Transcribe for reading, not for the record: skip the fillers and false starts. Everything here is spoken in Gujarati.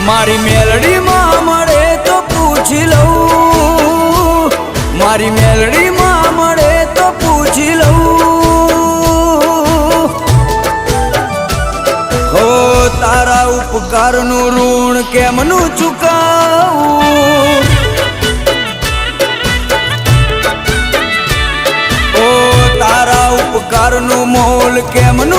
મારી મેલડીમાં મળે તો પૂછી લઉં, મારી મેલડીમાં મળે તો પૂછી લઉં. હો તારા ઉપકારનું ઋણ કેમનું ચૂકાવું, ઓ તારા ઉપકારનું મોલ કેમનું